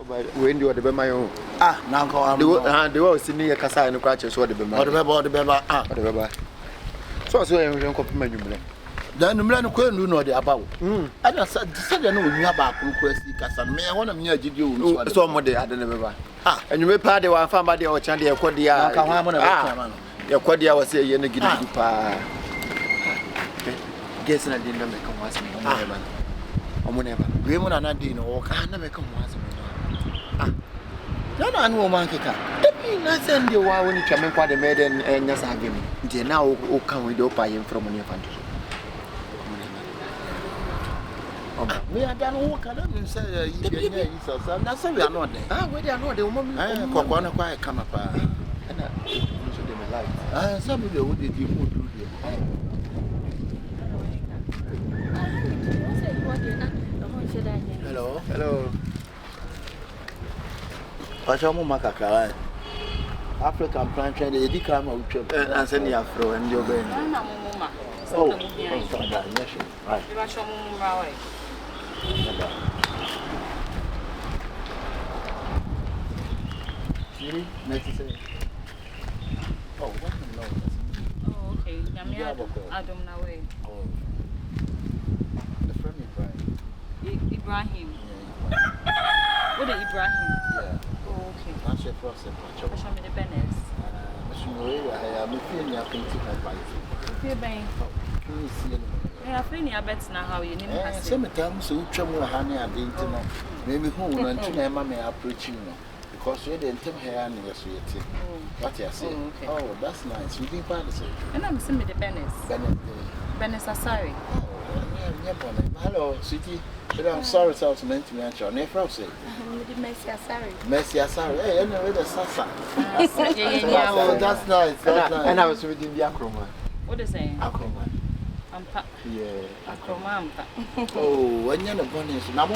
when you are the my own. Ah, now go on. The world senior Casa and Cratches or the Bema. The Beba. So I don't compliment you. Then the man couldn't do no about. I just said, I know you about request because I want to meet you. So much I don't know. Ah, and you may party while somebody or Chandy or Cordia. Your Cordia was a year again. Guess I didn't make a once. Whenever women are not doing or can never come once. No, no, no, man. I send you when you come for the maiden and yes, I give me. Now, who come with your pie from your country? We are done work. I don't say, I'm not sorry. I'm not there. Ah, where they are not the woman. I want to quite come up. And I should them alive. Somebody would did you do there. Hello. Hello. What's your mama? African plant trade, they come out and send you afro and your brain. Oh, right. Necessary. Oh, what the Lord? Oh, okay. Adam Nawe. Oh, the friend Ibrahim. What is Ibrahim? Yeah. Oh, okay. That's your first impression. Show me the Bernice. I am feeling you can take advice. Feel bang. Can you see it? I feel you bet now how you name it. Sometimes so trouble honey I didn't know. Maybe home and to mamma approach you. Because you didn't tell her and you're sweet. What you say? Oh, that's nice. You think part of it. And I'm seeing the Bernice. Bernice, sorry. Hello, sweetie. I'm sorry, so I was meant to mention. Never say. Messi, sorry. Hey, anyway, the Sasa. Oh, that's nice. And I was reading the Akroma. What is it? Akroma. Yeah, Akroma. Oh, when you're the bonus, now we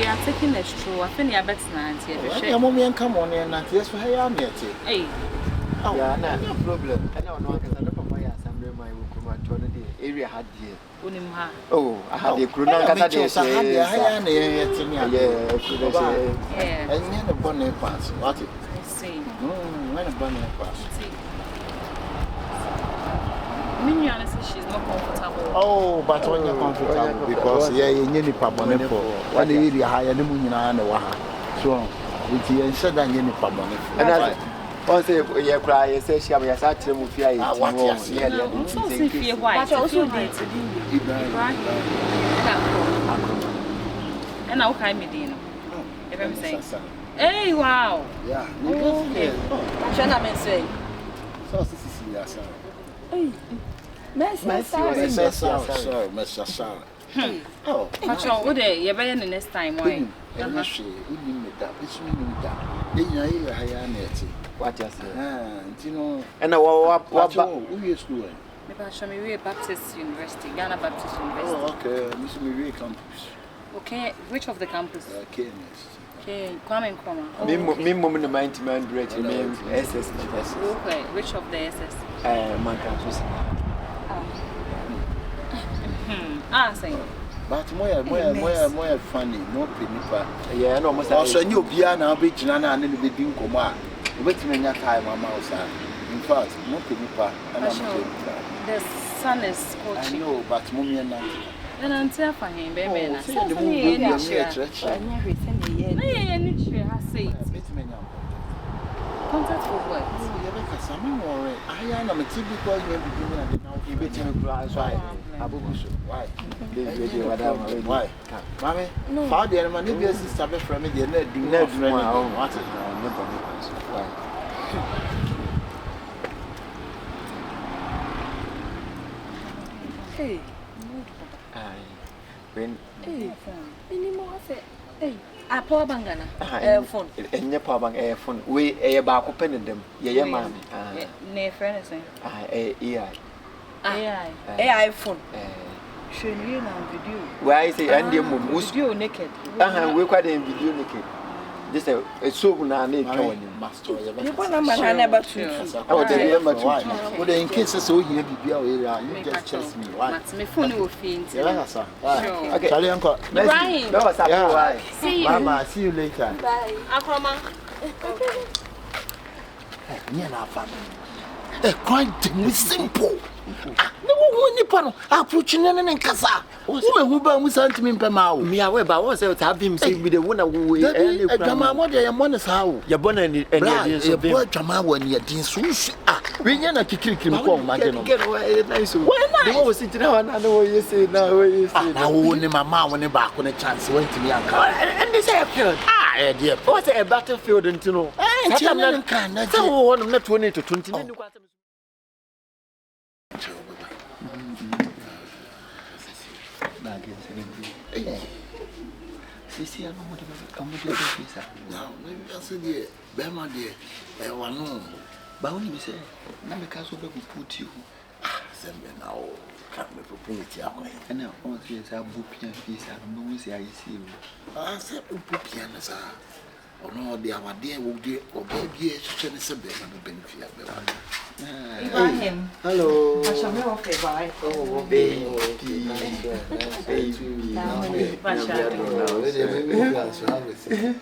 are taking a stroll. I think you're better than it. Your mommy and come on and not yes for her. Hey, oh, yeah, no problem. I don't know because I don't know why I am my Ukuma to the area had here. Oh, I had a crew. I had and the bonnet pass. What? I see. When a bonnet pass. Minion says she's not comfortable. Oh, but when you're comfortable, because yeah, you need Pabone for what the area higher the moon and the Waha. So, with you and said that you need Pabone. And I once you cry, you say she has actually moved here. What you see, so if you're white, but also date to do and I'll cry me dinner. If I'm saying, hey, wow, yeah, okay. Shana say, so this is yes, hey. Sorry. Oh, what day? You're better the next time. Why? I'm sure we need that. It's me that. Then you hire net. What you say? You know, and what who is doing? Maybe show me Baptist University, Ghana Baptist University. Oh, okay. Miss Mary campus. Okay, which of the campus? KNS. Okay, Kwame Nkrumah. Me moment of 90 direct name SS. Okay, which of the SS? Mancatus. Say. But more funny, no penny. Yeah, no, almost also new piano, which Nana and the Dim Coma. Wait me your time, my mouse. In fact, no penny. The sun is coaching. I know, but Mummy and Nancy. And I'm telling him, baby, I said the movie is a church. I say, contact for what? I am a typical why? Mammy, father, and my neighbor sister from me, they're not doing that. Hey, when anymore, hey. A poor bangana, phone. And your power bank air phone. We a back open them. Yeah, man. Near friends. AI phone. Show you now video. Why is it Andy Musk? Video naked. We quite in video naked. just a so na na master You want to man never to. Oh, they never to. Well, in case so here be area, you just trust me. Why? But me phone will faint. Yeah, sir. Okay. Charlie uncle. Ibrahim. No, what's up? Why? See you. Mama, see you later. Bye. Akroma. Me and our family. Quite simple. No one nippon approaching and casa. Woman who buy me sent me Pema. Me away, but what's to have him say with the one away. Jama, what I am on is how you're born and a boy Jama when you're din sushi. We never kick him home, Magano. Get away, nice. When I was sitting down, I know what you say now. What you say now, only my mom when back when a chance went to me and this happened. Ah, dear, what's a battlefield and to know? I can't. That's one not 20 to 20. See, I'm going to now, maybe I said, dear, Bama, dear, I want no. But only say, now because we put you. Send me now, can't be propriety. And now, all three are booping fees and no one say I see you. I said, booping, sir. Or no, they are dear will get or baby, such a bit of a benefit. Ibrahim. Hello. I shall be okay, bye. Oh, baby.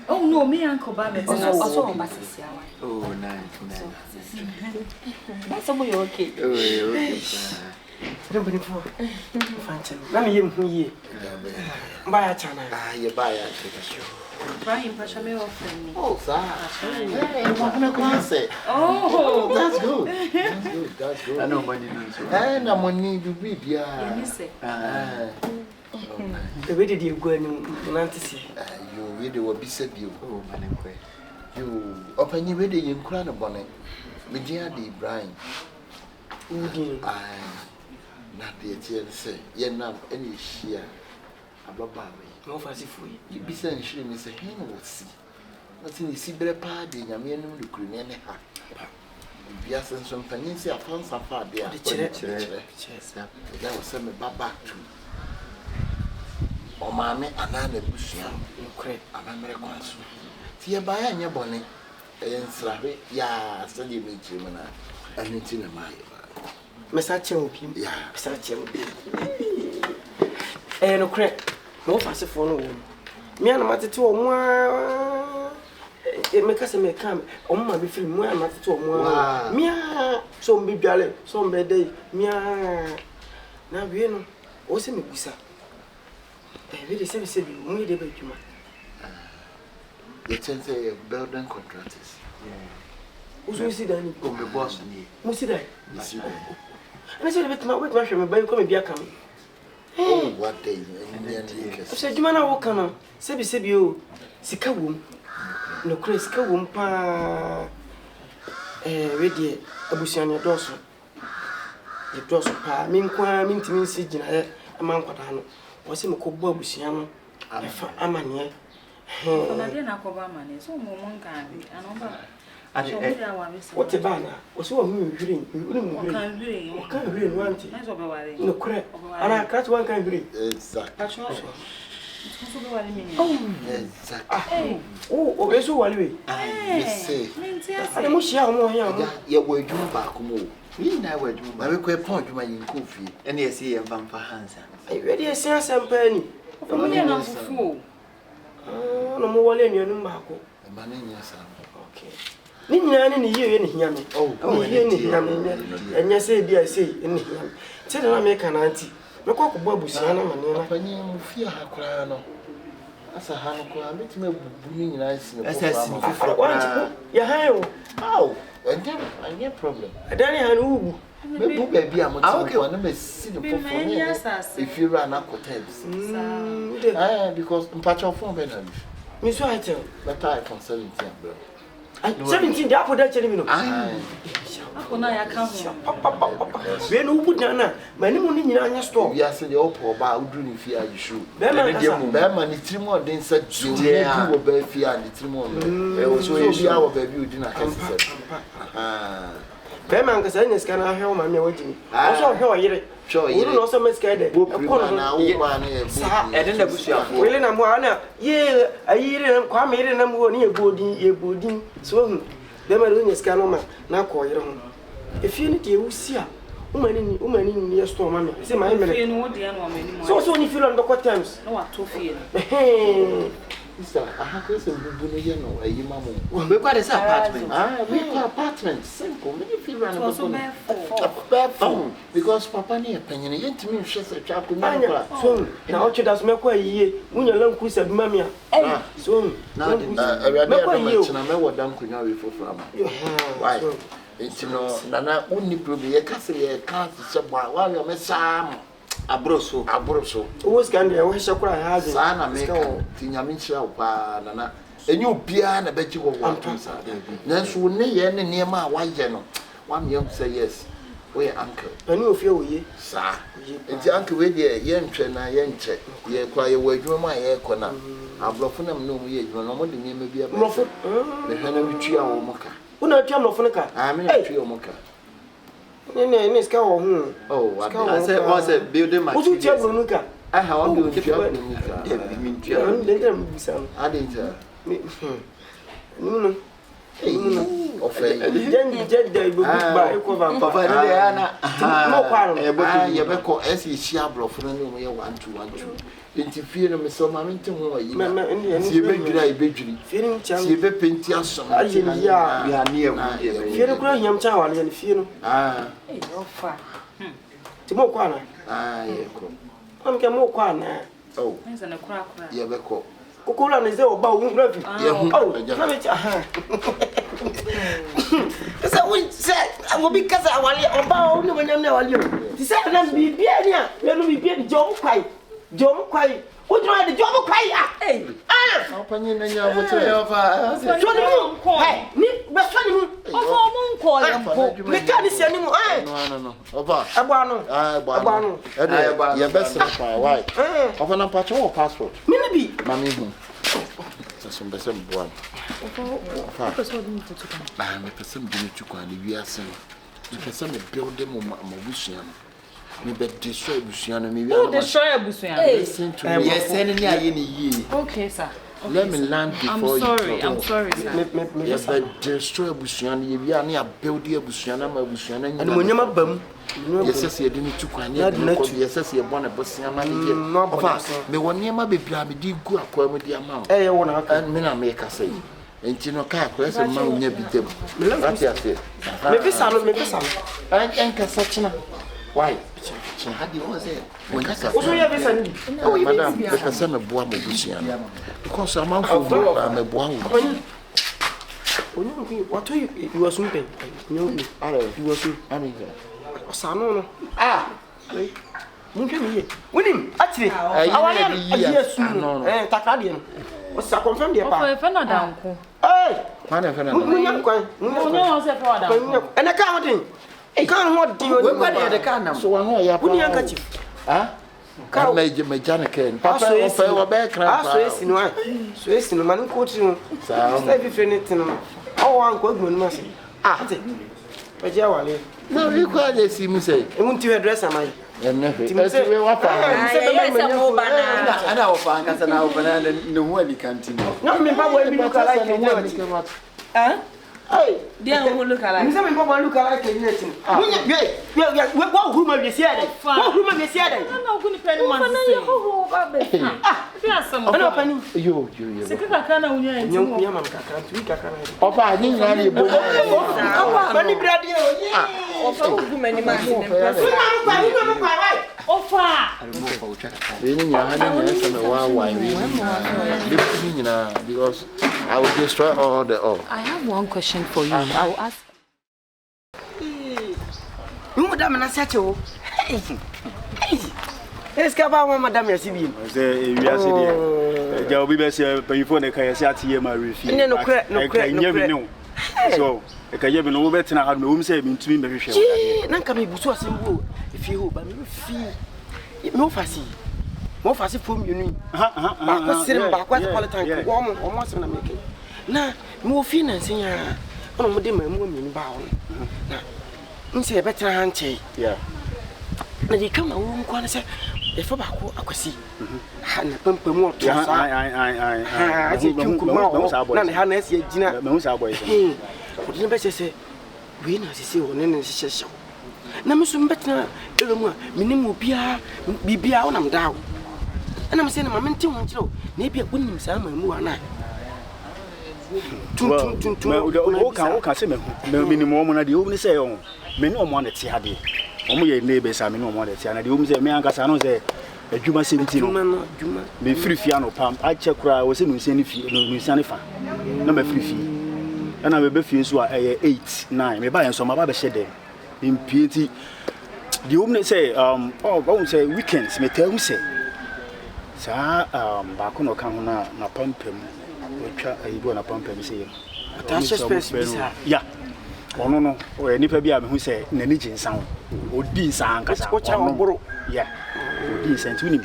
Oh, no, me Uncle Babette. Also, Massia. Oh, nice. That's somebody okay. Oh, okay. Nobody for Fancy. Let me hear you. Buy a channel. Ah, you buy a show. Ibrahim, Pashame offering me. Oh, sir. Hey, I'm going to say. Oh, That's good. That's good. That's good. I know money. And I'm on need to be here. Where did you go and see? You really will be said you. Oh, man, you open your ready in crown of bonnet. Me dear Brian. Who did I not the TN say, you're not any sheer. About no fancy for you. You be saying she may say, hey, no, see. What's in the Sibra party, I mean, the Ukrainian. Yes, and some pennies are found so far there. The chess, that was sent me back to. Oh, mammy, and I'm a bush, crap, I'm American. See a buyer in your bonnet, and Slavy, yeah, study me, Jimena, and it's in a mile. Messaggio, yeah, such a no crap, no fancy for no one. Me and Matty to a it make us a come, on my be feeling more Matty to a mea, some be jolly, some bad day, mea. Now, we know, what's in the visa? I really said, we did it. You can say building contractors. Who's we see then? Oh, my boss. Who's that? You see, I said, but my work, my baby coming be a coming. oh, what day? I said, you man, I walk on. Sabi, you, Sika womb. No, Chris, Sika womb, pa. Ready, Abusian, Dawson. The Dawson, pa, mean, to me, sitting a man, what I know. Was him a cobo, Abusian. I'm a near. I didn't have money, so one can be What a banner was so reading. You can't read one thing. No crap. And I catch one kind of read. Exactly. Oh, exactly. Oh, okay, so what do we say? I must share more young. Yet, we're doing back more. We now were doing my request point to my coffee. and yes, see a vampire hands. I ready a sense and penny. Fool. No more than your number. The man in your son. Okay. Nina in the year in him. Oh, in him. And yes, I say in him. Tell I make an auntie. No cock bubbles, and I'm a penny fear her crown. As a hand, I met me booming nice. Yeah, how? And your problem. I don't know who baby, I'm okay. If you run up hotels. Because patch of phone, Miss White, but I from 17, bro. 17, the apple that you know. I can't. When who put down my name in your store? Yes, and the opal about doing fear you should. Bearman, it's 3 more than such. You will bear fear and it's 3 more. There was our baby who didn't have. Bema anka say nyes kana hwe o ma me wagini o so hwe o yire sure yire no so meska de wo prima na wo ba na e de na busuafo wele na mo ana ye ayire kwa me yire na mo ni ebodin so hu bema de nyes kana ma na ko yire ho efie ni de wusia umani ni store ma me say my me Fie no de no amani mo. so ni feel on the times No wa to fie. Sister, I have to say, you know, a mama. We got this apartment. We got apartment. Simple. Many people are So because Papa near penny, yet to me, she's a chap with so now she does make way ye. When you learn who said, Mamma. So now, I what done could now be for from. Why? It's Nana only probably a castle, a cat, while you're Messam. Abroso. Who's going to wish I could have Sana make Tinyamincha, Nana. And you piano, bet you will want to say. Then she will near my white general. One young say yes. We uncle. And you feel ye, sir. It's uncle with ye, young trainer, young check. Ye quiet where you my air corner. I've bluffed them no ye, you know, the name may be a prophet. The Henry Tree or Mocha. Who not come off on a car? I'm in a tree or Mocha. Oh, I said, was a building my two years. I have only keep up in I didn't. Interfere me so my minting who you may be feeling chance, you be painting us. We are near. Fear of crying, young child, and fear. no far. To more corner. I'm getting more corner. Oh, There's a crack. yeah, we call. Cocola is there about gravy. So we said, I will be because I want about no one ever you. He said, let me be here. Let me be John Quay. John Quay. What do I the job of Quay? Hey, open in your hotel. Hey, but funny. We can't see anymore. No. Abano. Your best why? Open a patrol passport. Maybe. Mammy. Some one. I'm a person doing to Kwani. We are saying, the person build them on Mabusian. Me bet destroy Busian. Me destroy Busian. Listen to me. Yes, any okay, sir. Let me land before I'm sorry, sir. Yes, but destroy Busian. You are near building a Busiana, my Busiana, and when you're bum. Yes, you didn't took one. Yes, you want a Busian. No, but me one near my baby, I did go acquire with the amount. Eh, one and Mina make us say. And you know, car, where's a man near them? Maybe some. And Cassachina. Why? How do you say? When I said, oh, madam, the person of Boam Busian. Because I'm out of I'm a Boam. What are you were sweeping? You were sweeping. Sano. Winning, actually, I want to hear soon. Takadian. What's a confirmed the down? Hey, and accounting. I can't want to do the car. So I know you're putting a handkerchief. Car made mechanic. Papa, or back. So it's in a man coaching. So I'll be finished. Oh, Uncle Goodman. But you no, you can't see me say. I want to address my. And never. I know, Fankas and our banana, no one can't. Not me, but when we look alike. Hey, dear, who look alike. Some people look alike in nothing. What woman is here? What woman is here? I'm not going to pay one. Yes, some opening. You. Papa, I didn't know you. Because I will destroy all the all. I have one question for you. I will ask. Madam, and I said, hey. Let's go about Madam Yassibin. We are saying, there will be best before the Kayasati, my refuse. No, so, a Kayaban over to have no saving to me. Nankami Busu, if you but no fussy. More fussy from you. Back, sitting back, quite quality, warm, almost in a making. Now, more financing. On my woman bound. nse betra hanche yeah na di kama wo nkwa na se e fa ba ko akwasi ha na pampa mu oto sa ha je kuma na na ha na ese agina me hu sa boy o di be se we na sisi wo ne ne hye na me so mbetna ewe mu a minim obia bibia wo nam dawo ana me se na mamente ho nkiro na bia wonim sa ma mu ana tum o ka se me minim wo mo na de o ni se yo me ni o mo na ti ade o mo ye neighbors a me ni o mo na ti ana de o mo se me anka sa no se adwuma 17 no adwuma me free fia no pam a che kura wo se no nsia ni fi no nsia ni fa na me free fie ana me be fie so a 8 9 me ba yen so ma ba be hye de impiti the woman say oh say weekends me tell you say sa ba ko no kan ho na pampam we twa ayibo na pampam say attach space bisa yeah ono no o nipa bi a me hu say na ni jinsan odi nsan kasa o cha oboro yeah odi nsan tunim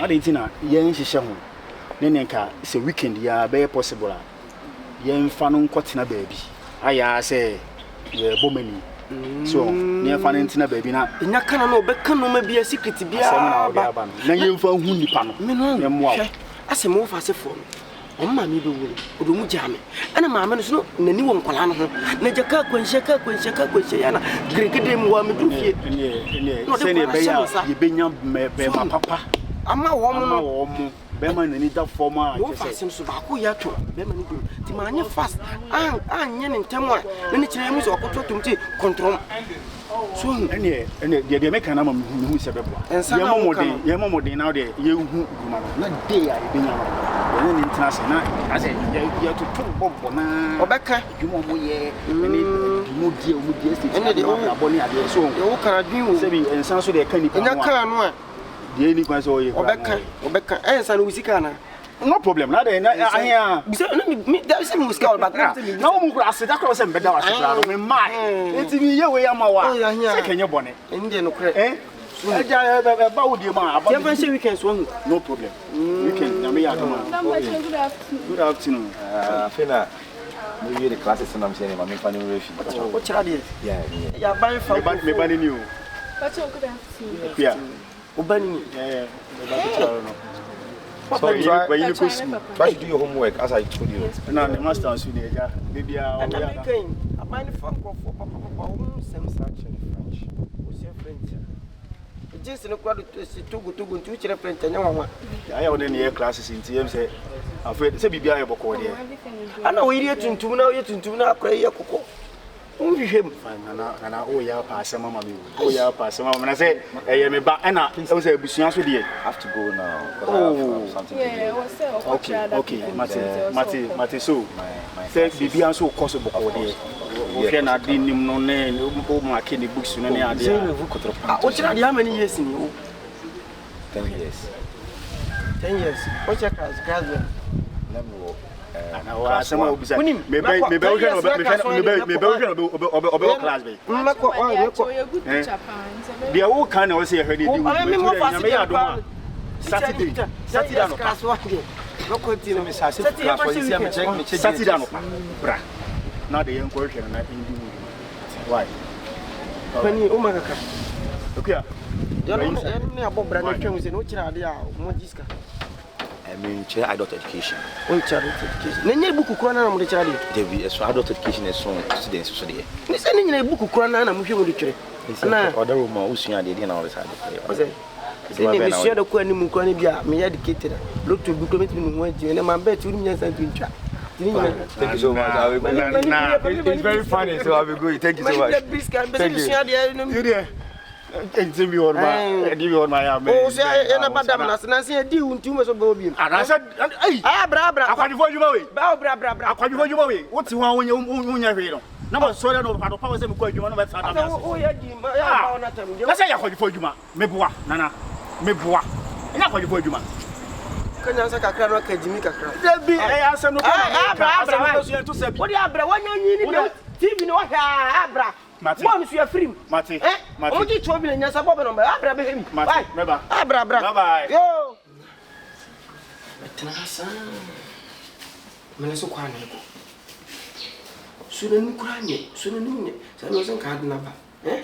adentina yen hihye ho ne nenka say weekend ya be possible a yen fa no nkotena baabi aya say ye bomani so ne fa nentina baabi na nya kana no be kana ma bia secret bia ba na yen fa hu nipa no ne moa asem wo fa se fo o ma mi be wuro o do mu jame ana ma me no so nani wo nkola no ho na jaka kwanhye ya na gregede mu wa me du fie ne se ne be ya ye benya be ma papa ama wo mu no be ma nani da forma wo fa sem so ba ko ya to be ma ni do ti ma anye fast anye ne ntamo a ne kire mu so okoto tumti control so ene de meka na ma hu se bebo ye momode na de ye hu guma na de ya e benya no ene ni ntana se na ase ye to bombo na obeka dwuma mo ye ene mo die state ene de aboni ade so ye wo kara dwin wo se bi ensan so de ka ni enya ka no a de ni kwa so ye obeka ensan no usika na no problem na de na ahia bisa na mi da se mi usika ba na wo mu kura ase da kura se mbeda wa se kura no me mai enti mi ye we ya ma wa se kenye bone ende no kure aja ba wo die ma aba ya say weekends one no problem weekend na me ya do ma good afternoon fina no you the classes na me say ma me fa ni refi o chira de ya ban fa me ban ni o good afternoon yeah o ban ni yeah me ban chira no so try to do your homework as I told you. Na the master on Sunday, ja. Baby, I mind from French. Just no crowd to go to teach French and one. I have any classes in TM say. Afraid say Bibi ayo boko there. I know we here to now yet to now pray yako. Only him. Na o ya pass mama mi. O ya pass mama na say me ba na o say busuan so dey. Have to go now because I have something to do. Yeah, what's up? Okay. Mate so. Say Bibi an so course boko there. Okay na di nim no na o ma ke ni books no na ade. O chira how many years in you? 10 years. 10 years. What's your graduate? Level na wa sama obisa me be class be mmako dia wo kan na wo se ye hwede di me ya do ma Saturday no class wa de no continue me Saturday class for you me check Saturday no bra na de yen ko hwede na indi why pani o magaka okay ya no abobra na twem se no kira ade a mo jiska I mean, adult education. Oh, child education. Nenye buku kwa na mu child. Devi, so adult education is so students so there. Ni se nenye buku kwa na mu hwe mu dichere. Na other room usua de na all side. Ose. Se ni misua de kwa ni mu kwa ni bia me educated. Look to document ni mu anje na man bet uni nyansa ntwa. Thank you so much. I will go. It's very funny, so I will go. Thank you so much. Thank you. You there? Enti mi on ma, di mi on ma ya me. O se e na badam na se na se di unti mo so ba obi. Ana se ai. Bra. Akwadifo djuma we. Ba bra. Akwadifo djuma we. Woti ho wonya hwe no. Na mo so no pa do pa se me kwa djuma no be sa da. O ya di ma ya ba ona tam. Na se ya akwadifo djuma. Me boa, nana. Me boa. Ina akwadifo djuma. Kanya sa kakra no ka jimi kakra. Debi e asem no ka. Bra. So ye to se bi. Odi abra wanya nyi ni TV no wa ha abra. Mom so ya free. Mate. O ji to bi na nyasa bobe no ba abra be hemi. Mate. Meba. Abra. Bye bye. Yo. Tena sa. Mene so kwa na ko. Sunan Kuranye, Sunan, so I wasn't card number. Eh?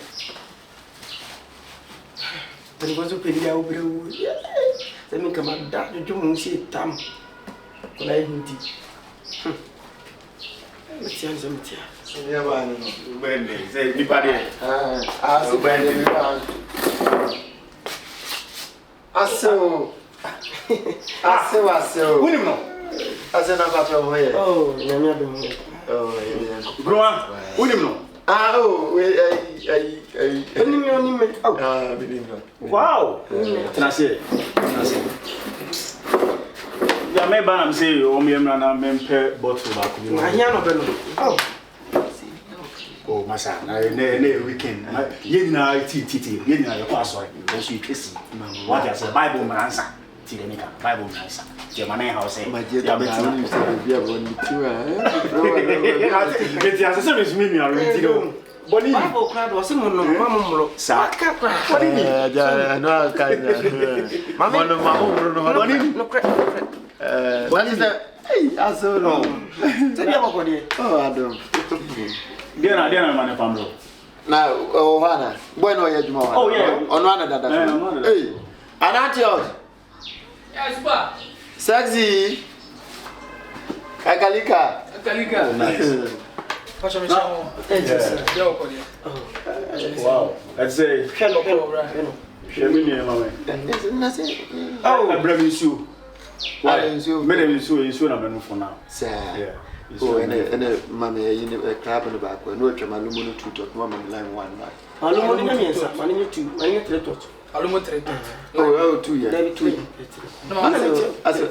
But it was a pretty out. Let me come up that you won't see it, Tam. But I didn't teach. Let's see some tea. Yeah, man. When they say, anybody, Aso. Who do you know? Oh, yeah. Oh, yeah. GRUMA, who do you know? Wow. Can I say? Yeah, maybe I'm saying, oh, me and I'm member bottle back. Oh, my son, I weekend. You know, you know, your password. That's you kiss. What is the Bible man? Bible man. Your money house, my dear, I'm going to it has a service meaning. I read it. Bible crowd was some mamma. Sack, what do you mean? No, what is that? Hey, I saw no. Oh, I don't. Dinner, man, Pamelo. Now, oh, Hannah, bueno, oh, yeah, on one of that. Hey, Anatios. Yes, what? Sexy. Akalika. Nice. Wow. Let's say, hello. Oh, I'm blaming you. Why? Many you are for now. Sir. Oh, and mammy, you know, a crab in the back. No, I'm aluminum to talk, Mamma, line one. Aluminum, yes, I need to. I need to talk. Oh, 2 years. 2 years. No,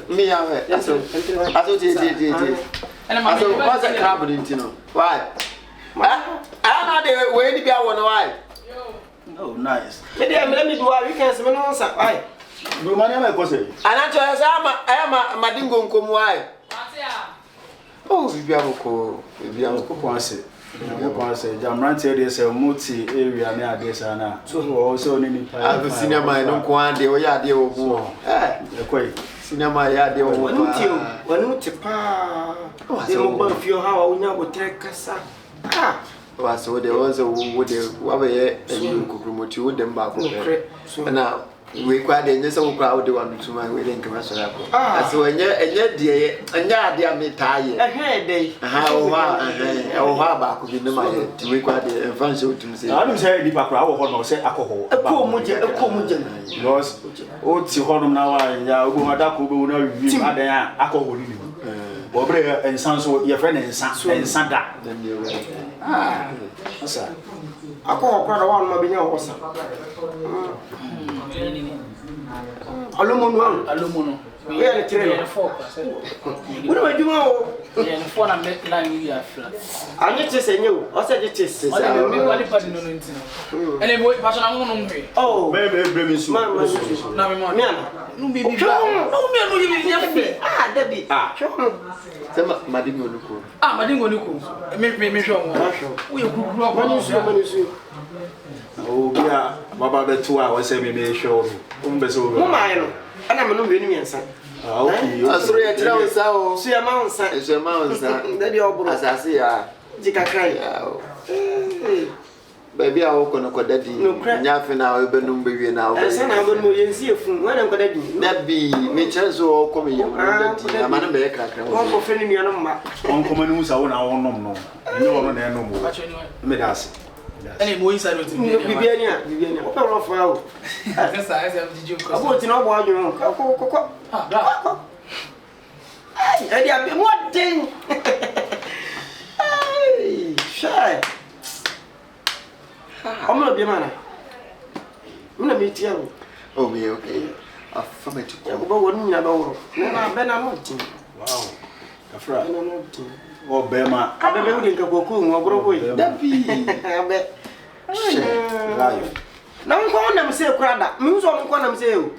me, I what's a crab in Tino? Why? I don't know where to be. I want to why. Oh, nice. Maybe I'm let me do our weekends. Why? Do money, my cousin. And I am a Madingo come why? Oh, we have a call. We have a call. I'm ranting this multi area near this and now. So, also, I've seen a man, don't go on the way I deal with. Eh, cinema, ya deal with you. When you tip, oh, you how I will take us. Ah, so there was a wood, whatever, and you could promote you with them back. And now. We quite a so crowd one to my wedding commercial. So when you're dear, and yeah, dear me tired. I heard they how back in the mind to require the financial to say. I don't say the crowd or say alcohol. A comujan. Because old Sihonum now, and Yahoo will know you are there alcohol. Bobre and Sans, your friend and Santa. Then you're right. Ah, sir. I call quite a while, my being Aluminum. We are a train of 4. What do I do? Yeah, 4 and make line you are flat. I need to say you. I said it is. And then what passion I'm on me. Oh, baby, bring me soon. Now, no, baby, no, ah, Debbie. Ah, Madingo Luko. Ah, Madingo Luko. Make sure. We grew up on you. Oh, yeah, about 2 hours, say me show. And I'm not winning answer. Okay, I saw a trail, so see a mouse, it's a mouse. Then you're as I see her. Jika cry. Baby, I walk on a codaddy. No crap, nothing now, Benum baby now. I said, I will see you from when I'm going to that be me chance or coming. I'm a baker. One for filling your number. One common who's our own no. You are no more. Medas. Any more inside of Viviana, open off out. Did you go to know what you know? Hey, what thing? Hey, shy. I'm not be man. I'm not meet you. Oh, me, okay. A family to go. But what you know? Ben, I'm not. Wow. A friend. Oh, Bema, I don't think of Boku or Broboy. That be a bet. Now, I'm going to say, Crada. Muse on Quantum Sale.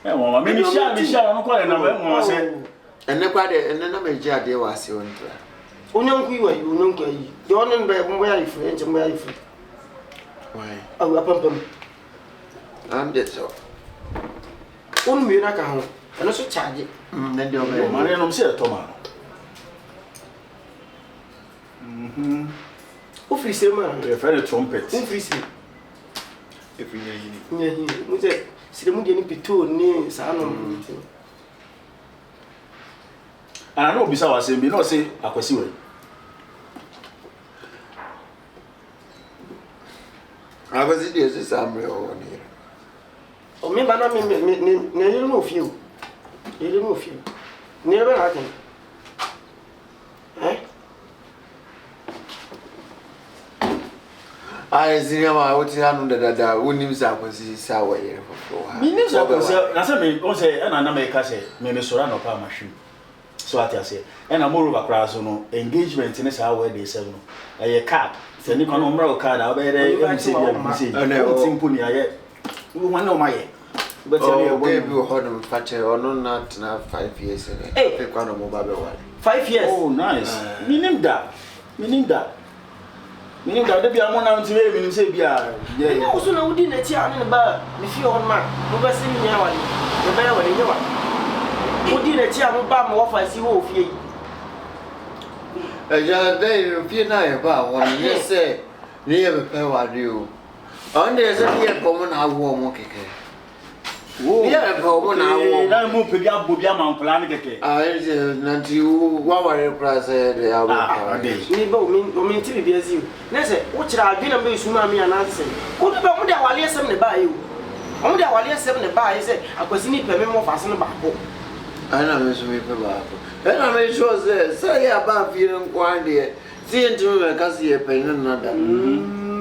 Oh, maybe Michelle, I'm quite another say. And the quite and then I may jar there was your own. Unyon, you know, John and Bear, where you French and where you free. Why? Oh, a pump. I'm dead so. Only you not a home, and also charge it. Then you're money, and I'm saying, Thomas. Who free say man? Your friend a trumpet. Who free say? If we need. Yeah, we say see the money pito ni sa no. And I know Bisa was saying, not say akwasi we. Akwasi dey say Samuel on here. O me ba na me no feel. You no feel. Never happen. Eh? I see him out here no da wonim say akwasi say wa here for. Me nim say akwasi na say me on say na make say me sora no pa machine. So what I say, and I'm more of a class no engagement in our wedding 7 no. A card. Say ni kono mra card I be there say simple ni aye. We want no my. But you be hold fache ono not na 5 years in. Hey, kwano mo ba be wale. 5 years. Oh nice. Meaning that. Meaning that they be among na nti we say bia. Yeah. You also na wudi na ti ane ba me fi on ma. Mo ba se ni nya wale. Me ba wale nya wa. Wudi na ti am ba mo fa si wo fie yi. Ja dey fie na e ba won ye say ni e be wale o. On dey say ye ko mo na wo mo keke. Ni e ko mo na wo. Na mo pe bia bo bia man plan keke. Ah e nanti wa wale price de abo. Ni ba o mi ti bia zi. Na say wo kira adwena be su ma me ananse. Wo be mo de wale esem ne ba yi o. Mo de wale esem ne ba yi say akwasi ni pe me mo fa se ne ba ko. Ana me so me pe ba ko. Ana me sure say ya ba fi nkwan de. Si ntimi me ka se ye pe na da.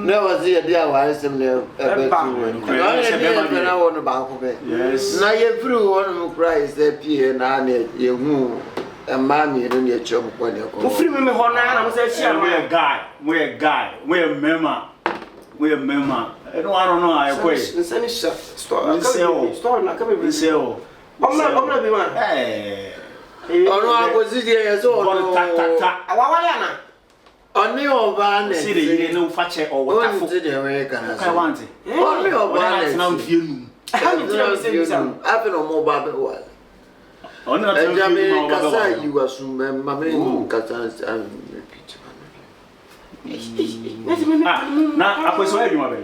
Never see a dear wise and never na one about it. Yes. Now you through one Christ, they appear and I need you and mammy and your chum when you're going. Free me, Honana, we're a guy, we're a guy, we're a member, we're a member. I don't know, I wait. Send it store, store, not coming with sale. I'm not be one. Hey, oh no, I was here, so I Only over see the no fache or what I want it. Only over now view. I have no more Bible. On not you assume Mamma Casas and repeat. Now, I was where you are.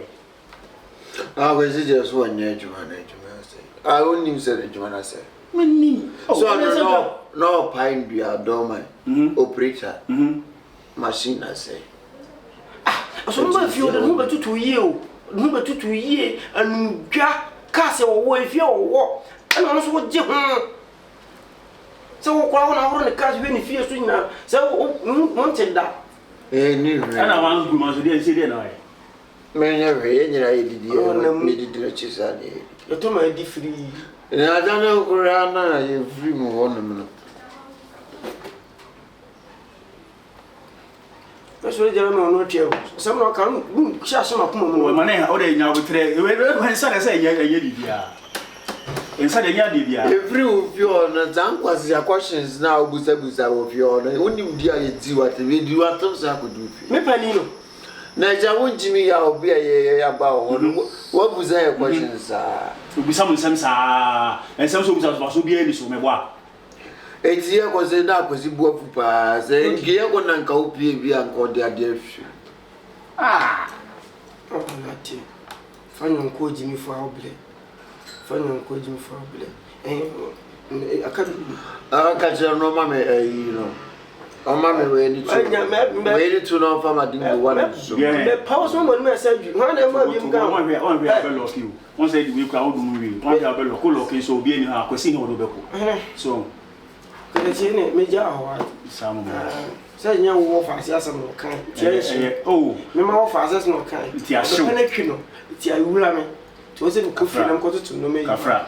I was just 1 year, Joanna. I only said Joanna said. So I no pine be a dormer operator. Machine I say. So no if you don't move to you, move to ye and castle away if you walk. And also what you so crown out the cash when you feel swing now. So wanted that. And I want to must be see there. Many I did needed the chis. You told me free. And I don't know Corana, you free more ornament. That's what they not here. Someone can share some of money. How they now with when son say, yeah. Inside the Yadia. Every of your was your questions now, Busabusa of your only dear do what we do at times I could do. Me Panino. Naja won't Jimmy I'll be a about what was their questions? To be some sense, and some was to be any so me what. Etia ko se na ko si bua pupa se ngiye ko na nka opie bi anko de ade afi lati fanyo ko jimi fo oble fanyo ko jimi fo oble aka je no ma me no o ma me we ni tu no fa ma dingo one so me power so mo me say ju na ma bi mka on we be lock you on say we kwa odun we on be lock ko lock so bi ni ha ko si ni odo be ko so Kene meja awa samu say nya wo fa ase asem no kan oh me ma wo fa ase no kan ti ashu kana kwino ti awura me to se ko fi na ko to no me kafra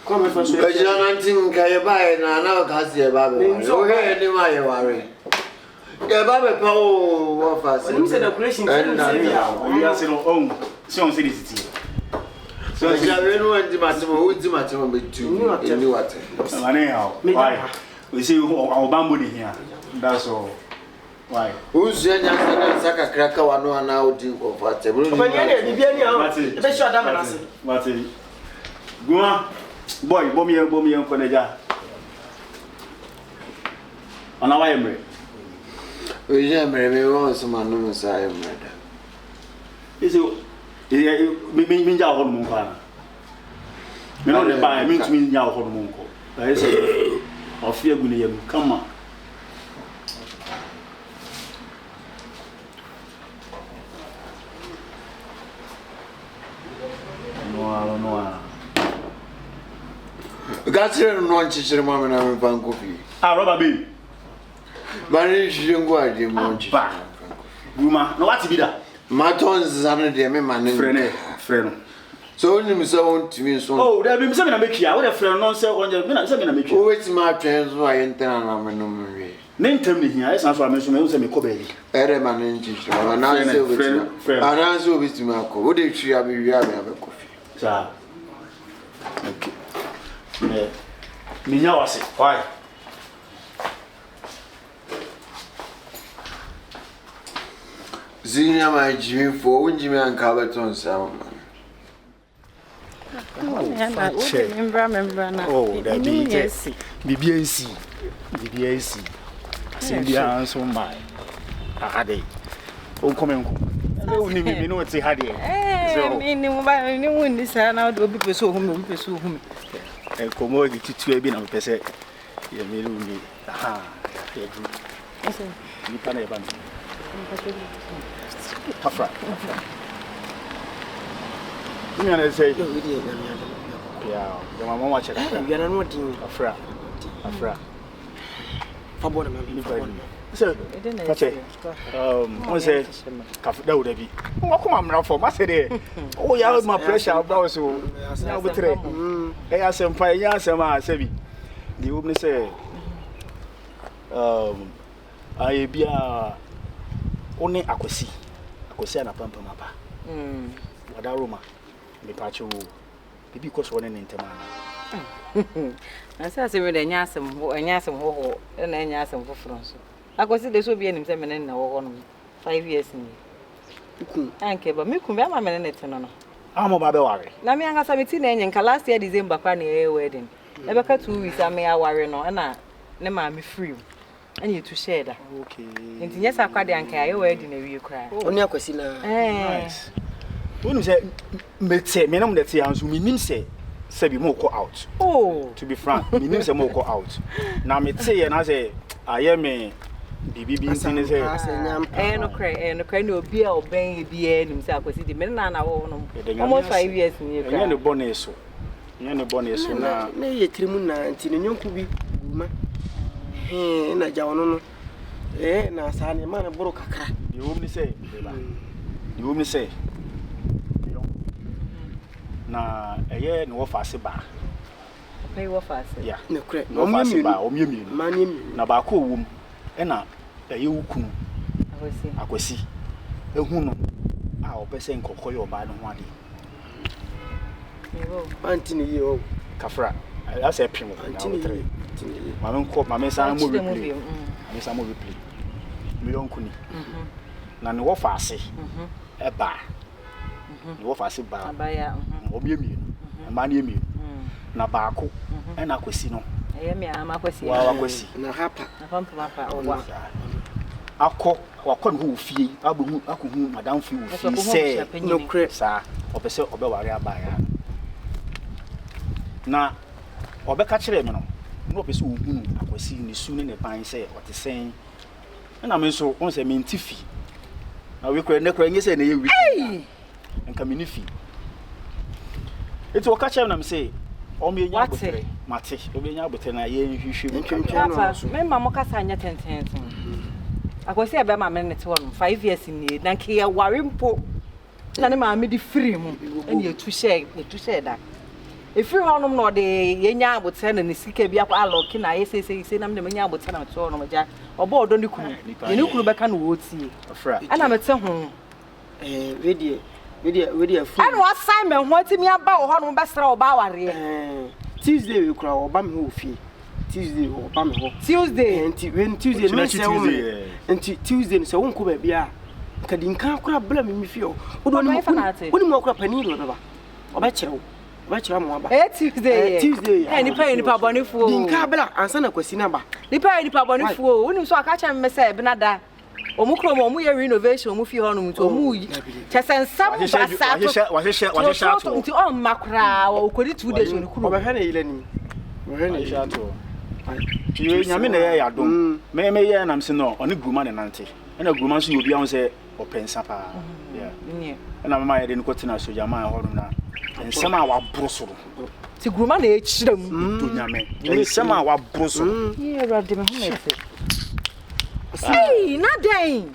ko me fa so e jira na ntin ka ye ba e na ka se e ba be so he ni ma ye ware e ba be pa o wo fa ase ni se decoration ti na we are say no oh so on say this so Javenu and Dimatimo, who Dimatimo be two in what? Why? We see our bamboo here. That's all. Why? Who's the Saka cracker one now do of what? GRUMA boy, Bommy and Coneja. On our Emre. We are maybe once my name is I am murder. Is it me ya hormone kana? Me no dey buy me to me ya hormone ko. I say of fear gune yam come on. No. Got here no chichire mama na me pan coffee. Ah, rubber baby. Mari shije go ade mo chichire. GRUMA, no what be that? Maton zanu de me manen. Friend. So only me so want to me so. Oh, there be say me na make ya. What the friend no say onje, me na say me na make ya. O wait ma twen so aye ntena na me no me. Ne ntem ne hia, esa so ameso me say me ko baby. Ere manen chichire. Na say o bit. Ana say o bit me akọ. O de twi abi wi abi coffee. Sa. Okay. Me nya wase. Why? Zinya my Jimmy for when Jimmy and Carleton sound man. Oh, that be BBNC. Send the answer my. Hade. Oh, come on. No, me know it's a hade. So, me win this now do be pursue whom. And come over to be on person. You may me. Aha. You can have Afra. You know say yeah, the mama watch it. You are not doing Afra. Fabona man. So, catch it. One say cafe that would be. What come on for? I said, oh, yeah, my pressure about so. Now we try. I ask some fire, yes, I say. The woman say, I be only akwesi na pampa mapa wada roma me pacho bibi ko so ne ntema na say me de nyasem ho na nyasem foforo so akwesi de so bi enim se me ne na wo no 5 years ni ku anke ba me ku be ama me ne teno no amo ba be ware na me anga samiti na enye nka last year December kwa na wedding e be ka 2 weeks am ya ware no na ne ma me free and you to share that. Okay. And yes, I quite anke I wedding na we cry. Only akwesi na. Nice. When you say me say me no dey answer me nim say bi mo go out. Oh, to be frank, me nim say mo go out. Na me say na say aye me bibi ntin say no cry no obi a oben bi enim say akwesi de me na wo no. Almost 5 years ni cry. Enye ne bonus so. Na ye trimu na ntine nyonku bi ma. Na jawono no na sane ma na boro kakra the woman say na eye no fase ba pay wo fase yeah na kure no fase ba omiemi mani na ba ko wom na eye wukunu akwasi ehu no a obese nkokoye oba no ho ade antini yi o kafra asa pimo antini Mama san mo replay. Mama san mo replay. Me yonkuni. Na ne wo faase. E ba. Ne wo faase ba. Abaya. Omiemi. Ma na emi. Na baako. E na kwesi no. Eye me ama kwesi. Wa kwesi. Na hapa. Na pampa mapa owa. Akọ wakọ no ho fie. Abuhu akohu madam fie wo fie se. No cre sa. Opese obeware abaya. Na obeka kire me no. No person who akwasi ni su ne ban say otesen na me so won say menti fi na we kura ne kura nye say na ye wi nka me ni fi eto ka na me say o me nya botere mate o me nya botere na ye nhwehwe ntwentwe me mama kasa anya tenten akwasi e be ma me ne te won 5 years ni na ke ya ware mpo na ne ma me di free mu ene etu share da if you want no de yenya abote na ne sika bia kwa aloki na yesese na me nya abote na to no maja obo odo ni kunu ye ni kunu beka no wotie ana mete ho we fu ana assignment ho ti mi aba ho no besra oba ware Tuesday we kura oba me ho fie Tuesday oba me ho Tuesday when Tuesday no say wo enti Tuesday so won ko ba bia kadi nkan kura bla me fie o odo ni mo kura pani do ba oba kire Wachira mo aba. Tuesday. Nipa bonifuo. Dinka bela ansa na kwasi na ba. Nipa bonifuo. Unim so aka cha me say be na da. Omukro mo ye renovation omu fi hono to omu yi. Chese nsam basa. Wa hye Nti on makra okodi 2 days on kuro. Obehwe na ile ni. Obehwe na hye ato. Ti nyame na ye yadom. Me ye nam se no oni GRUMA ne nante. Na GRUMA so obi ahun se opensa pa. Yeah. Na mama ye de no kotina soja man ho na. Nsem a wa brosoro. Ti GRUMA na e chiram. To nyame. Nsem a wa brosoro. Ye rade me ho mete. Hey, na den.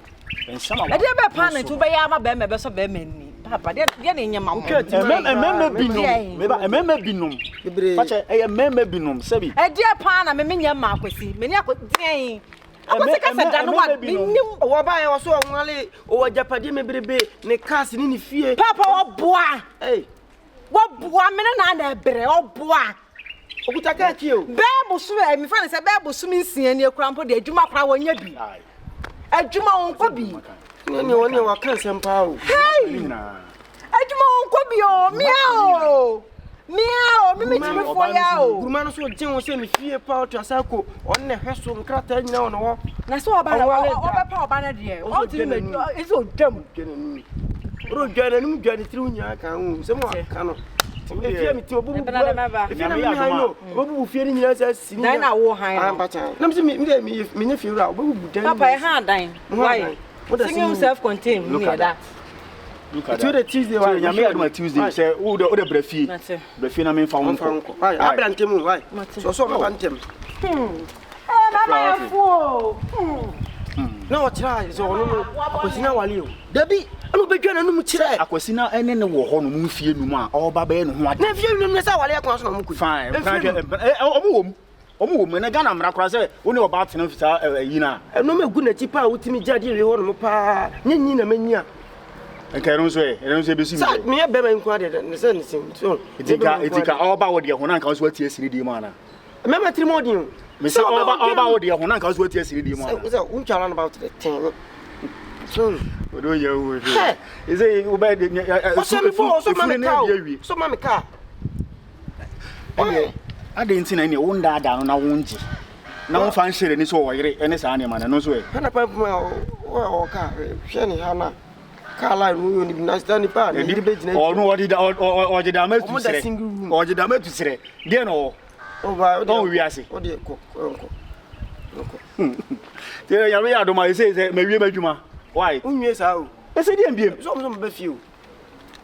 Nsem a wa. E de be pa na tu be ya ma be me be so be mani. Papa de na nyama mo. Ememe binom. Meba ememe binom. Fache ememe binom sebi. E de pa na me nyama akwesi. Me ni akwodien. Akwesi ka se da no wa nim wo ba ya wo so onwale o japade mebrebe ne cars ni ni fie. Papa wo boa. Hey. Wo boa me na ebre wo boa. Okuta ka ki o. Be busu e mi fa ne se be busu mi nsia ni akurampo de adwuma kra wonya bi. Adwuma won ko bi. Ni woni wa kan sempa o. Hey. Adwuma won ko bi o. Miao. Mimi ti me fo ya o. GRUMA no so gen wo se mi fie pa o trasako on ne hweso nkrata nyina on wo. Na so oba na oba na de. O ti me is o dam. Ro gwana nim gwana tiri nya kan hu se mo aka no. E fie mi ti obubu. E fie na mi han no. Obubu fie ni nyina sa sini. Na wo han. Ampacha. Na mi nya fie ra obubu dan. Papa e han dan. Why? Singing self-contained. Look at that. Tuesday Tuesday why? Nyame adoma Tuesday say wo de brafie. Brafie na me fa won ko. Why? Abrantem why? So me bantem. Mama ya fo. Na o try so no akwasina wale o. Dabi, anu bedwana no mu kire. Akwasina ene ne wo ho no mu fie nu mu a oba ba ye no ho ade. Na fie nu ne sa wale akwa so no mu ku. Fine. Omu wom na Ghana mra kra say woni oba tena fita yina. No me gu na ti pa wutimi jade re ho no pa. Nyenyi na manyia. Enka so be su mi. Sa me be ba nku ade ne se ne sim. So etika oba wo de ho na nka so atie siri di mu ana. Me ma trimodin. Me say oba wo de ho na nka so atie siri di mu ana. So untwala about the thing. So we do ya wo. Is it oba de so ma me car. Ade ntina ne wo nda ada no na wonji na wo fan hire ni so wo yire ene sa ne ma na no so e na pa o ka hwe ni ha na ka la ru ni na stand pa ni be gina o no o je da ma tu sire o je da ma tu sire de no o ba o wi ase o de ko te ya me ya do ma say me wie madwuma why unwie sa o e se de mbiem so mo be fi o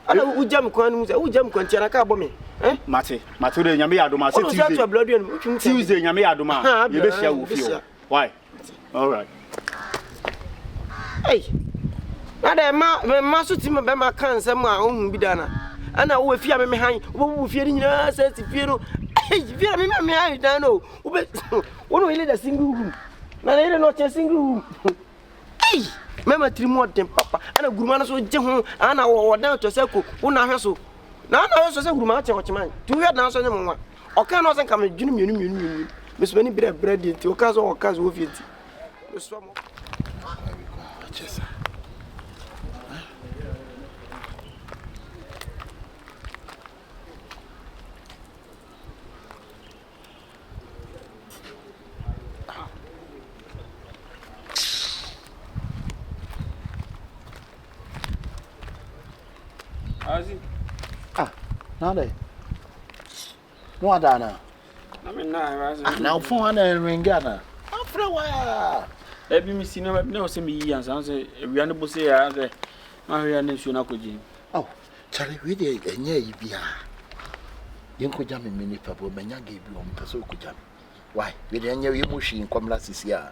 ana ujam kwan mu se ujam kwan tia na ka bo me Mate de nyame ya adoma say Tuesday nyame ya adoma ye be share wo fio why all right hey na ma so ti me be ma kan sem a ohun bi da na ana wo fia me han wo fie ni nyina sa ti fie no fie me han da no wo be wo ile da single room na ile no che single room hey mema trimodem papa ana GRUMA na so je ho ana wo dan to seko wo na hwe so na so se GRUMA ache ochiman tu hwe na so nye monwa o kan no se kam dwunu mienu me so ni bread ti o ka so wo fi ti me so mo Chesa. Azi. Nade. No adana. na me na azi. Na phone na ringana. Afra wa. Ebi mi sino na o se mi yi ansa se ewia ne bo se ya se ma hwe na nsuo na koji. Oh, chale we de enye yi bia. Yenko jam me ni papa menya ge bi o mpese okujam. Why? We de enye ye mo hwi nkomla sisi a.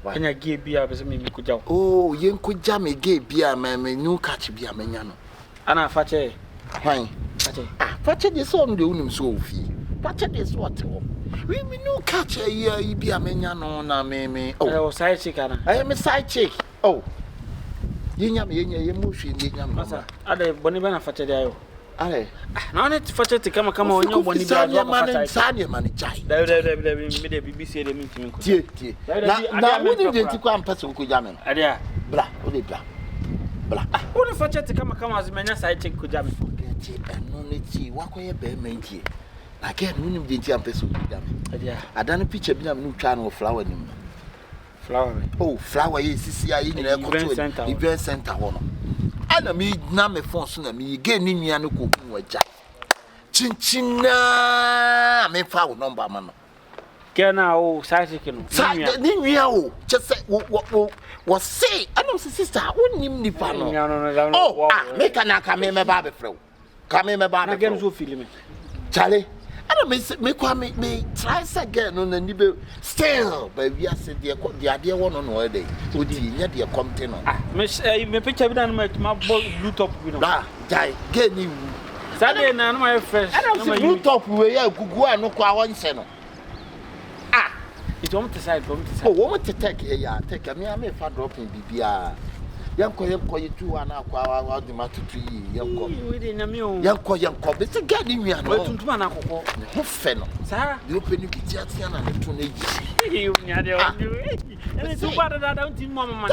Why? Anya ge bi a be se mi kuja. Oh, yenko jam ge bi a me nu catch bi a menya no. Ana fache. Hwan? Fache. Ah, fache de so on de unim so ofi. Fache de so what o. We no catch a ye bi a menya no na me. Oh, side chick ana. I am a side chick. Oh. Yenya ye mo hwi yenya no. Masa, ade boni ba na fache de ayo. Ale. Na ne fache te kama onyo boni ba do fache. Sane man chai. Da me de BBC de mi ntimi ko. Tie. Na we dey ti kwa mpese ko jamen. Ade a. Bra, o dey bra. Wo ne fache te kama azimenya side chick ko jame. Forget eno ne ti wakoye be mentie. Again, we need to mpese ko jamen. Ade a. Adane picture bi na me twa no flower nim. Flower. Oh, flower is CCI in the event center. And me, now my phone soon, me getting me and cooking with Jack. Chinchina, me found number, man. Can I, Sassican? Just say what say, I know, sister, I wouldn't even the panel. Oh, make an Akame Baby Fro. Come in, my bar again, so feel me. Charlie, I don't make me try again on the nibble. Still, baby, I said, the idea one on one day. Would you yet your container? Miss, my picture done my blue top. Die, get you. Saturday, none of my friends. I don't see blue top where you go and no one channel. Ah, it's on the side from the woman to take a take a mere fat dropping BBR. Young call you 2 and hour the matter to you. Within a meal. Young call it's a getting me and went to Manako. Who fell? Sarah, you open you get Jatian and the teenage. You and it's so bad that I don't think Mamma.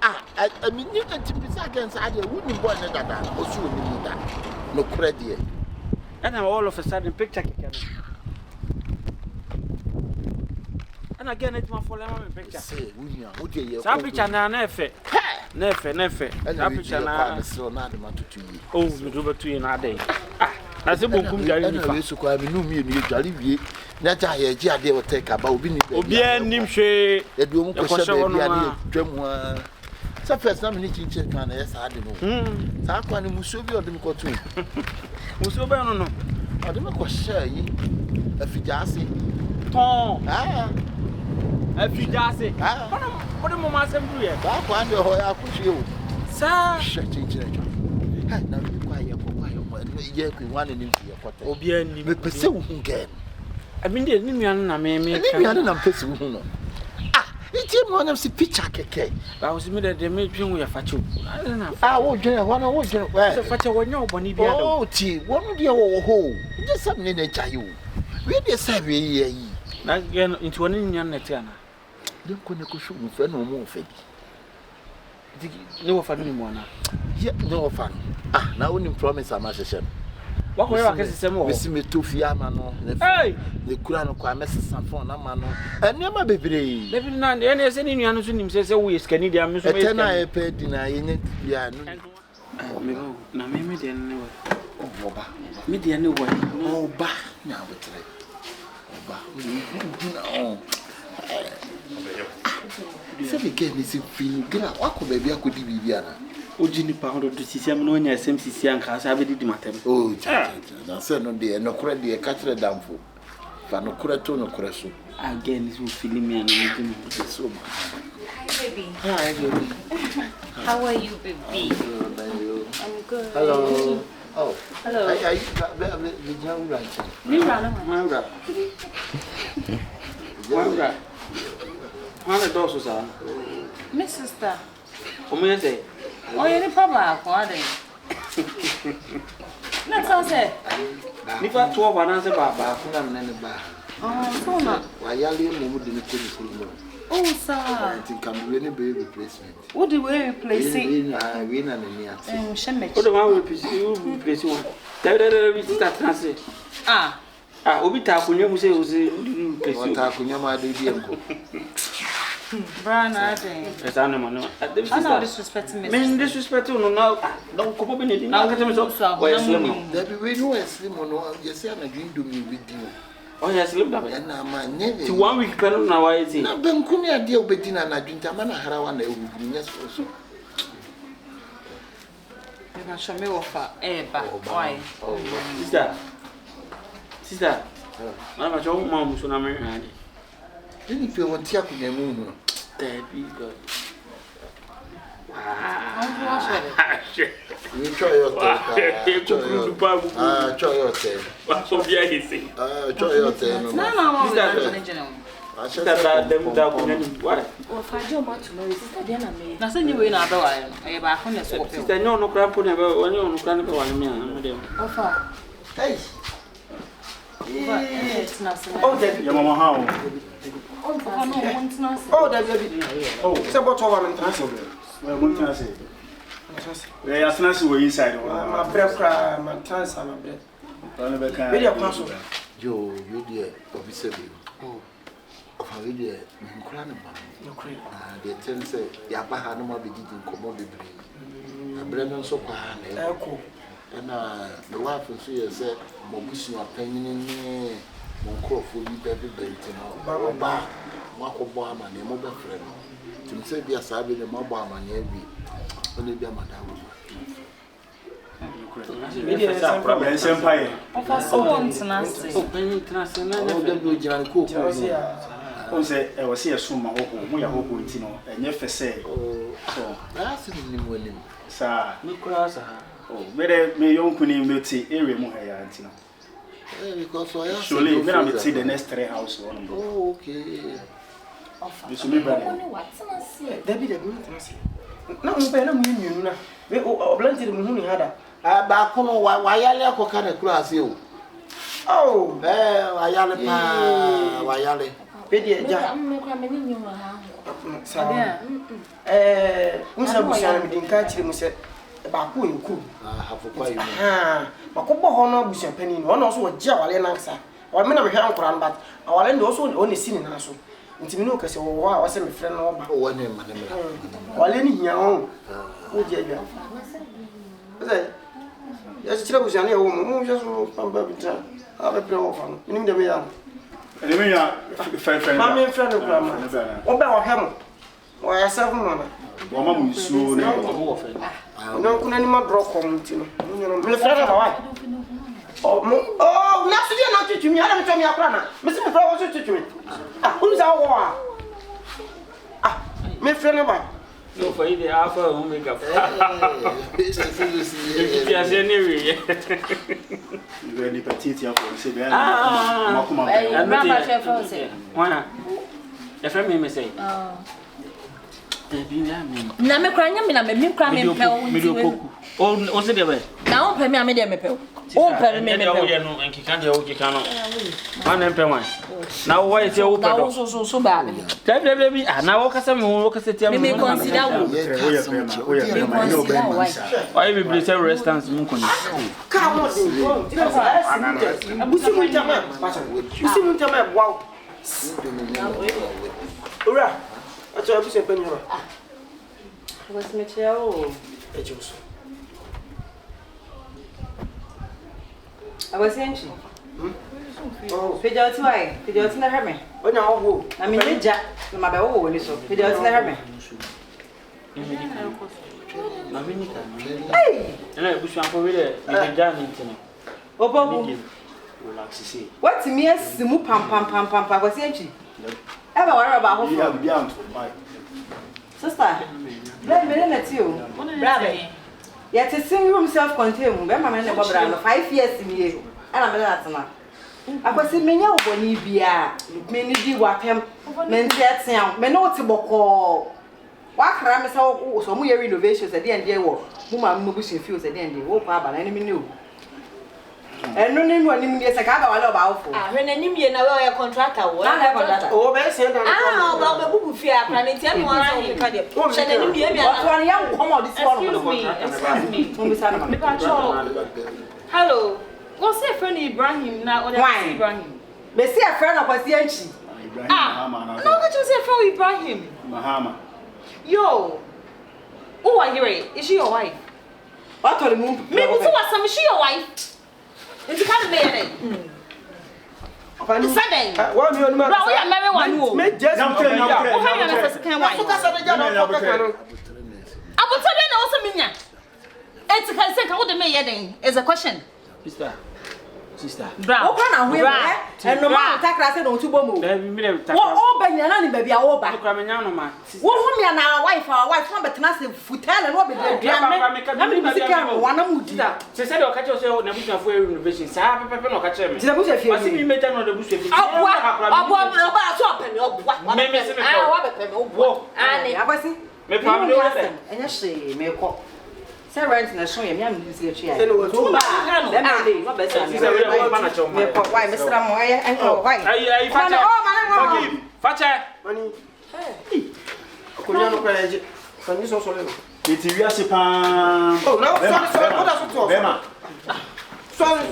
I mean, you can be against I wouldn't born that or soon that. No credit. And I'm all of a sudden picture. And again, it's my full picture. Say, would you? Some picture now, never. Oh, you do but 2 in a day. As a book, I so quite knew me and you jolly. Not I hear they will take about being Nimshe. It won't question one. So, first, I'm in teacher can yes, I don't know. Sakwan Musubi or the Mikotu. Musuba, no. I don't know what share ye. A Fijasi. Oh, a Fijasi. What a moment, I'm doing. Back one, the Hoya push you. Sir, shut teacher. Now you quiet, one in India. Obian, you pursue again. I mean, the Nimian, I mean, I'm it's one of the picture cake. I was made the making we are fatu. I don't know. I will do one of what you want nobody. Oh, tea, one of your hole. Just something in a child. Really, savvy. Again, into an Indian Netana. Don't go to shoot with no more fake. No fun anymore. Yet no fun. Ah, now only promise a master. What were I say more? We see me 2 fiamano. Hey, the Kurano Quames and phone, Amano, and never be brave. Living none, and as any young him says, we is Canadian, Miss I paid dinner in it. Yeah, no, maybe then. Oh, maybe anyway. Oh, bah, now it's again, is it feeling good? What could maybe I could be Viana? Ojini pound of the system, no, yes, MCC and Casabi did matter. Oh, that's no dear, no credit, a catcher down for no curato, no curasso. Again, this will fill me and so much. Hi, baby. Hi, baby. How are you, baby? I'm good. Hello. Oh, hello. I got the young rancher. You run my rap. One rap. 100 dollars, sir. Miss sister. Come here, say. Oh, you're the papa, what? That's all said. If I 12 and answer Baba, I'm in the bar. Oh, so not. Why, y'all didn't put oh, sir. I think I'm really be replacement. What do we replace it? Win and near. What the one will replace one? There start transit. Ah, Obi Takunya will say, was Takunya, my dear. Brown, I think. As animal, I'm not disrespecting me. Men disrespect you now. Don't come up in it. Now, get him so. Where's Slim? There be no Slim on your son agreeing to me with you. Oh, yes, Slim. And I'm my name. To 1 week, pen now, I see. Now, Ben Kunia, dear Bettina, and I drink a man, Harawan, yes, also. You're not sure me offer. Why? Sister, I'm a young mom, so I'm married. Then if you want to take the moon, there be good. You try your try your tail. What's so easy? Try your tail. No, I said that them down. What? Well, if I don't want to know, Sister Diana may. Nothing you will not do. I have a hundred swap. Sister, no crap on ever when you're on the one. Offer. Hey. It's not. Oh, that your mama how? Oh, that baby. Oh, it's about our mentality. Well, we are snatching way inside. My breath cry, my trans, and my breath. Very apostle. You dear, officer. Oh, of a video, Grandma. They tell say, Yabaha no more begin to come over. Brennan so quiet, and the wife will see her say, Mobusi are paying in me, Monco for you, baby, Baba, Marco Bama, and your mobile friend. To say, be a savvy, the mobile man, maybe only be a madam. On say, I was here soon, my hope, we are hoping to know, and you say, oh, that's in William. Sir, Nicholas, oh, better may you open in beauty area more, Antino. Because I surely, when I see the next 3 house. Oh, okay. You should be ready. Debbie, the good. No, you know, we are plenty of money had. Back home, why I like kind of class you. Oh, there, Wayale. Biddy, Musa didn't catch him, said, about who you could. Have a quiet. But Copa Honor was your penny, one also a jail answer. Or men of a hand crown, but our land also only seen in us. Intiminuka said, oh, I was a friend of one name, while any your own. Oh, dear. Yes, it's was a woman, just from Babbitt. Have a prayer of him. The way I'm. Mammy, friend of Grandma. Oh, about him. Why, I serve Mamma. Mamma, soon. No, couldn't any more drop home to you. Oh, not to me. I don't tell me a planner. Mr. Flowers to me. Who's our war? My friend about. No, for the alpha omega. Yes, anyway. Very petite, you say, Why? The family may say, Name crying, I'm crying, oh, the way. Now, pay me a medium. Oh, pay me and Kikano. One and one. Now, why is your open so bad? Baby, now walk as a walk as a tell me consider why we please a restaurant. Come on, wow. Hurrah! I told you, Penny. What's Mitchell? I was saying, oh, Pidgeot, why? Pidgeot in the hermit. Oh, no, I mean, Jack, my boy, so Pidgeot in the hermit. Hey, and I wish I'm for it. OPOKU. What's me as the moo pam I was saying, ever worry about her. Sister, let me let you. Brother. Yet a single room self-contained, but my man about 5 years in here, and I'm not. I was in many of when you be many do what him, men said, men notable call. What crammers out some weird innovations at the end of the war, whom I'm moving feels at the end of the war, but enemy knew. And no name when you say, I got about for. I ran an Indian a contractor. Oh, I said, about the book fear, and it's anyone. Hello. What's that friend Ibrahim now? Why Ibrahim? They see a friend of Pasianchi. No, what you say from Ibrahim? Mahama. Yo. Oh, I hear it. Is she your wife? What are the moon? Maybe who was some? Is she your wife? It's kind of married. Sudden. Well, you're not married one. Make just I will tell you also, Minya. It's a second. What the mayor is a question. Sister. Brown. And no matter attack I said on 2 bomb. Oh, Benyan, baby, our back. What me and our wife, but nothing foot and what be the one of them. She said, I'll catch yourself never for innovation. Sarah, Pepper, no catch him. I see me made on the bush. Sarah and show him, young music chair. Why, Mr. Moya and why? Fatcher, money. Can you so little? It's a yes, oh, no, sorry,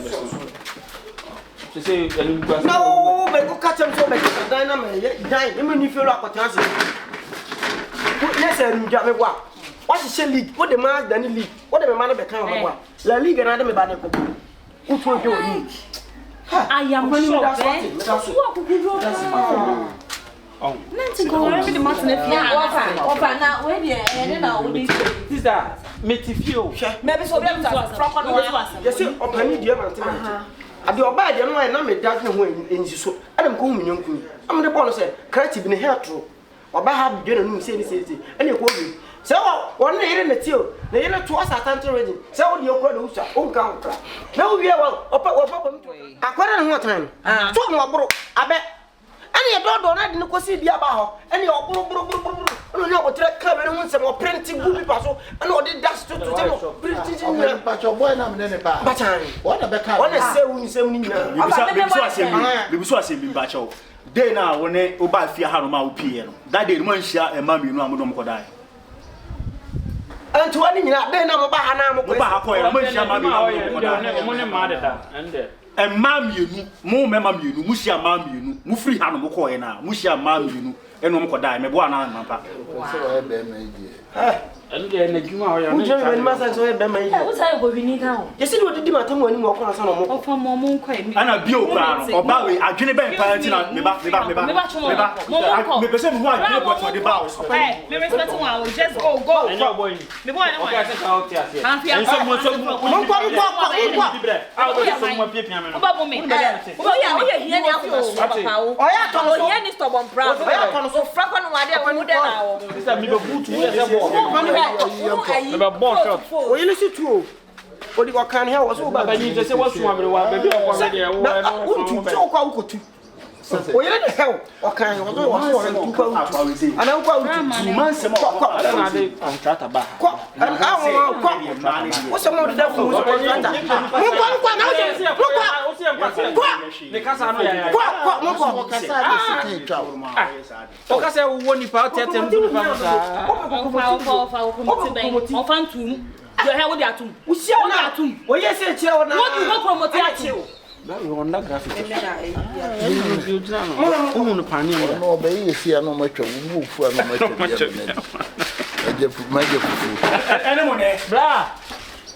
sorry. to say no but go catch him so back dynamic dine even if you look at chance yes and jam me what is league what the man than league what the man be kan la league na dem ba ne ko utu ojo ni I am sure oh nanti go where the matter na fia ofa na we dey na we dey sister metifio maybe so dem from on yes opani dia man tema ade oba dia no na me da ho ensi so adam ko hu nyanku am de ball say creative ne hair tro oba ha bi na no say ene ko bi say won na yire na tio na yire to asatante region say wo de okro na usa on kan okra na wo wie wo opa ko mto akwara na ho tan to mo obro abe ani e dodo na de ko si bia ba ho ani obro no na o tire ka be no nsem o printing bu bi pa so ani o de dash to no printing ni pa cho boy na me ne ba ba chan what the back what say nsem ni na bibi so asem bi ba cho day na wo ne o ba fia ha no ma wo pie no that day mo nhia e ma mienu amodom ko dai anto ani nyina day na mo ba ha na mo ko ba ha ko e mo nhia ma mienu ko dai mo ne ma de da ende e ma mienu mo me ma mienu mu hia ma mienu mu free ha no mo ko e na mu hia ma mienu eno mo ko dai me bo ana na pa so e be me ji ende na djuma ho ya no je me ma san so e be ma yi o sai go bi ni ka ho yesi do didi matam ani mo ko na san no mo o fa mo mo nko e mi ana bio kra no oba we adwene ben party na me ba me pese me ho adwene but de ba o hey me respect one just go enyo boy me boy na okay say ka o ti ase enso mo mo so mo pie pia me no oba bo me o ya hia ni akoso papa o ya to no hia ni stubborn proud o ya to no so frako no ade o mu de na o sister me be boot wo say bo me be bon shot o yele si tu o di ko kan he wo so ba ba ni say wo so amere wa ba bi o ko me de wo na untu so kwa ukotu o yele de he o kan wo so wo so tu kwa utu ana kwa utu tu man se mo ko na de contract ba ko an wo so mo de fu so contract mo kwa na o je mo kwa ne kasa no ya kwa mo kwa kasa de sikin twa o kasa wo ni pa tete mu du pa sa o fa ntum yo he wo di atum o sia na atum o ye se kire o na wo du go promote atum na yo onda graphic mo no pa ni mo no be yi si ano mo twa wo fu ano mo twa bia ma je fu ene mo ne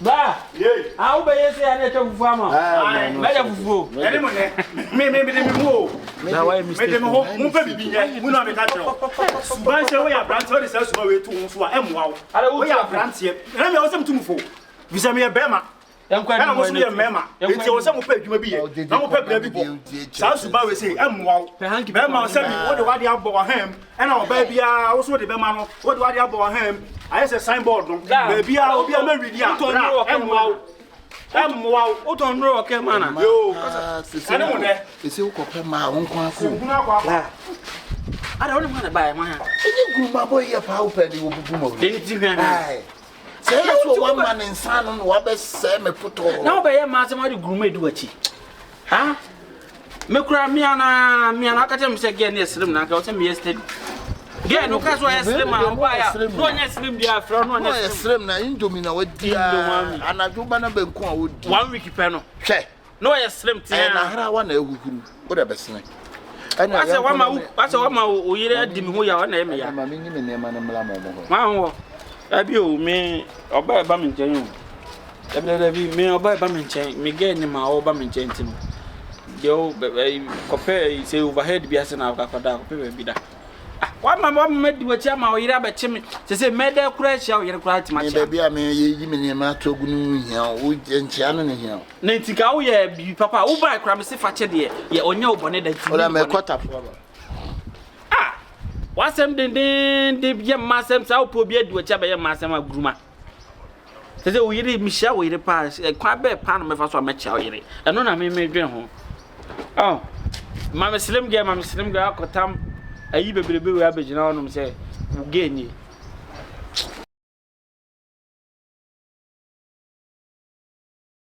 Bra. Yey. Ah u be yesi ani eche fufu ama. Ma je fufu. Ene mo ne. Me de mi mo. Na why mistake. Me de mo mo pe bibi ye. Mu na me ka tro. Ban se we ya brand so de se so we tu so a emwa wo. We ya brand ye. Na me wo se mtu mfo. Visa me ye bema. Ana mo so ye mema. Enti wo se mo pe adwuma bi ye. Na mo pe bra bi bo. Sa su ba we se emwa wo. Bema se bi wo de wade abo ham. Ana wo ba bia wo so de bema no. Wo de wade abo ham. I say signboard no. Baby a obi a me read ya. Emwa o ton ro o ke mana. Yo. Ane mo ne. ese wo kope ma won kwa ko Kuna kwa. Ada woni mana ba ma. eji GRUMA boy ya pa open di wo bubu ma. Den ti hwan. ai say so one man insan no wa be se me puto. Na o be ye ma se ma di GRUMA edu achi. Ha? Me kura mi ana aka tem se ge na slim na ka o se me yesterday. Ge no ka so ya slim ma o ba ya. No nya slim dia afro no nya slim na indomie na wadi anadwo ba na benku a wodi 1 week pe no. hwe No ya slim ti na hara wa na ehukuru wo da besene asa wa ma o yire adi mi ho ya wa na e me ya. ma me nyime ne ma na mla mo mo Ma ho. Abi o me oba ba me nchen o. Ebele bi me oba ba me nchen me ge ni ma oba me nchen ti no. Yo kope say overhead bi ase na ka koda kope bi da. Wa ma di wachi ama o yire abache me se mede kura hia o yire kura ti ma me chia. be bia me yi me ne ma to gunu hia wo nchia no ne hia Na ntika wo ye bi papa wo ba kura me se fa che de ye onya obone da ti. ola me kwata fo Ah. Wasem den de bi masem sa opo bi adi wachi abaye masem a GRUMA. Se o yire mi hia o yire pa kwa be pa no me fa so ma chia o yire. Eno na me dwen ho. Oh. Mama slim ge akotam ayi bebrebe we abegina onum se ugenyi